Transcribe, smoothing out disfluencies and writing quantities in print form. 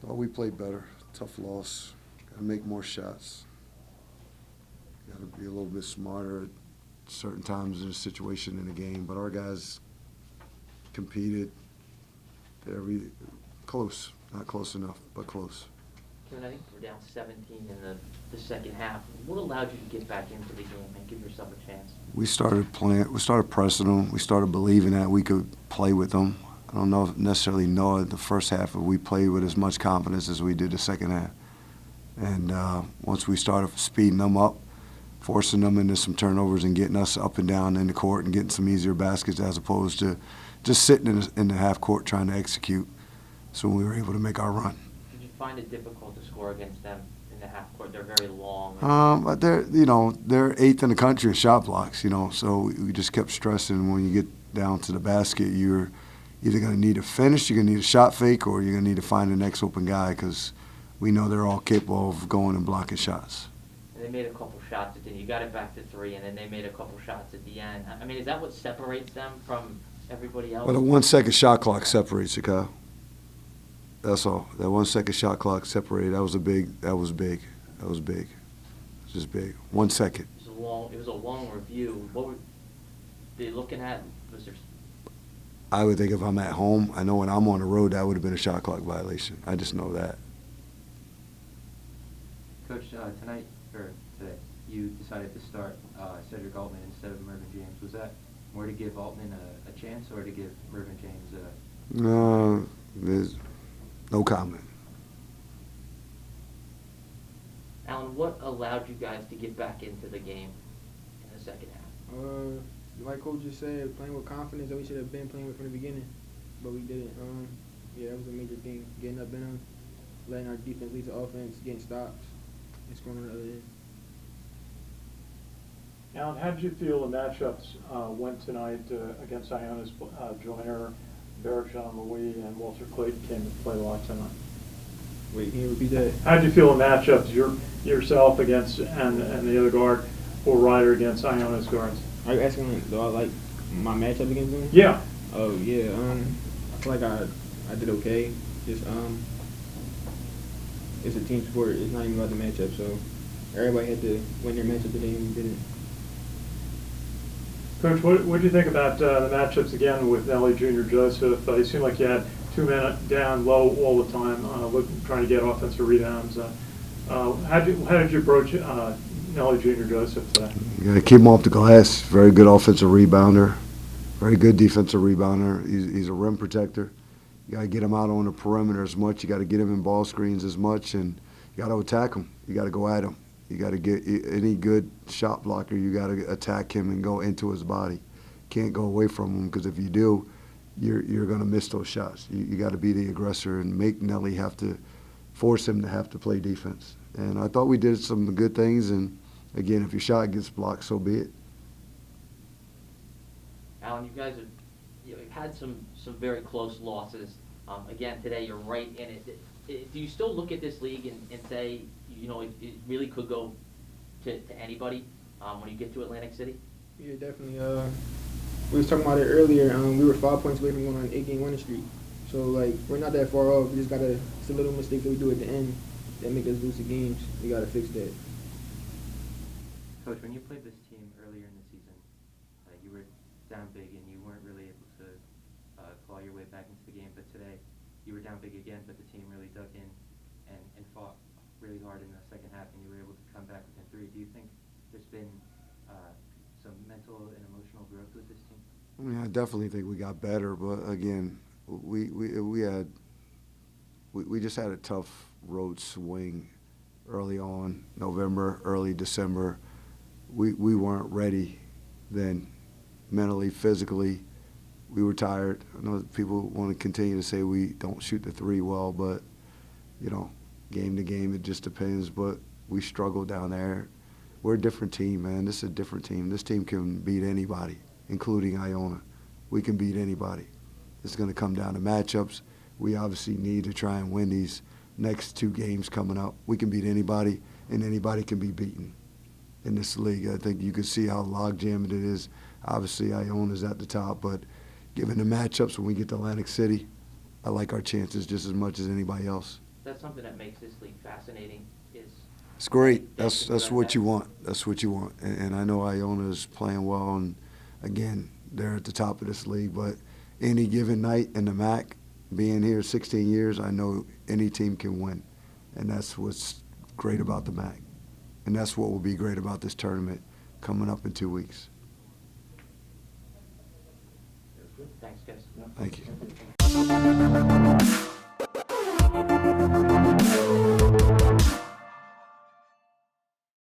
Oh, we played better. Tough loss. Got to make more shots. Got to be a little bit smarter at certain times in a situation in the game. But our guys competed. Every close, not close enough, but close. Kevin, I think we're down 17 in the second half. What allowed you to get back into the game and give yourself a chance? We started playing. We started pressing them. We started believing that we could play with them. I don't necessarily know the first half, but we played with as much confidence as we did the second half. And once we started speeding them up, forcing them into some turnovers and getting us up and down in the court and getting some easier baskets as opposed to just sitting in the half court trying to execute. So we were able to make our run. Did you find it difficult to score against them in the half court? They're very long. But they're eighth in the country in shot blocks. So we just kept stressing when you get down to the basket, you're either going to need a finish, you're going to need a shot fake, or you're going to need to find the next open guy because we know they're all capable of going and blocking shots. And they made a couple shots at the end. You got it back to 3, and then they made a couple shots at the end. I mean, is that what separates them from everybody else? Well, the 1 second shot clock separates you, Kyle. That's all. That 1 second shot clock separated. That was big. It's just big. 1 second. It was a long review. What were they looking at? Was there? I would think if I'm at home, I know when I'm on the road, that would have been a shot clock violation. I just know that. Coach, tonight, or today, you decided to start Cedric Altman instead of Mervyn James. Was that more to give Altman a chance or to give Mervyn James a... No, there's no comment. Alan, what allowed you guys to get back into the game in the second half? Like Coach just said, playing with confidence that we should have been playing with from the beginning, but we didn't. Yeah, that was a major thing. Getting up in them, letting our defense lead the offense, getting stops, and scoring on the other end. Alan, how did you feel the matchups went tonight against Iona's Joyner, Barrett-John Louis, and Walter Clayton came to play a lot tonight? Wait, can you repeat that? How did you feel the matchups, yourself against and the other guard, or Ryder against Iona's guards? Are you asking, do I like my matchup against them? Yeah. Oh, yeah. I feel like I did okay. Just, it's a team sport. It's not even about the matchup, so everybody had to win their matchup today, and we didn't. Coach, what do you think about the matchups again with Nelly Jr. Joseph? It seemed like you had 2 men down low all the time, trying to get offensive rebounds. How did you approach Nelly Jr. Joseph today? You got to keep him off the glass. Very good offensive rebounder. Very good defensive rebounder. He's a rim protector. You got to get him out on the perimeter as much. You got to get him in ball screens as much, and you got to attack him. You got to go at him. You got to get any good shot blocker. You got to attack him and go into his body. Can't go away from him because if you do, you're going to miss those shots. You got to be the aggressor and make Nelly have to force him to have to play defense. And I thought we did some good things. And again, if your shot gets blocked, so be it. Alan, you guys have you've had some very close losses. Again, today you're right in it. Do you still look at this league and say, it really could go to anybody when you get to Atlantic City? Yeah, definitely. We was talking about it earlier. We were 5 points away from going on an 8-game winning streak. So, we're not that far off. We just got to, it's a little mistake that we do at the end that make us lose the games. We got to fix that. Coach, when you played this team earlier in the season, you were down big and you weren't really able to claw your way back into the game. But today, you were down big again, but the team really dug in and fought really hard in the second half, and you were able to come back within 3. Do you think there's been some mental and emotional growth with this team? I mean, I definitely think we got better, but again, we just had a tough road swing early on, November, early December. We weren't ready then, mentally, physically. We were tired. I know people want to continue to say we don't shoot the 3 well, but game to game, it just depends. But we struggled down there. We're a different team, man. This is a different team. This team can beat anybody, including Iona. We can beat anybody. It's going to come down to matchups. We obviously need to try and win these next 2 games coming up. We can beat anybody, and anybody can be beaten in this league. I think you can see how log-jammed it is. Obviously, Iona's at the top, but given the matchups when we get to Atlantic City, I like our chances just as much as anybody else. that's something that makes this league fascinating is. It's great. Yeah, That's it's what you that- want. That's what you want. And I know Iona's playing well, and again, they're at the top of this league. But any given night in the MAC, being here 16 years, I know any team can win, and that's what's great about the MAC, and that's what will be great about this tournament coming up in 2 weeks. Thanks, guys. Thank you.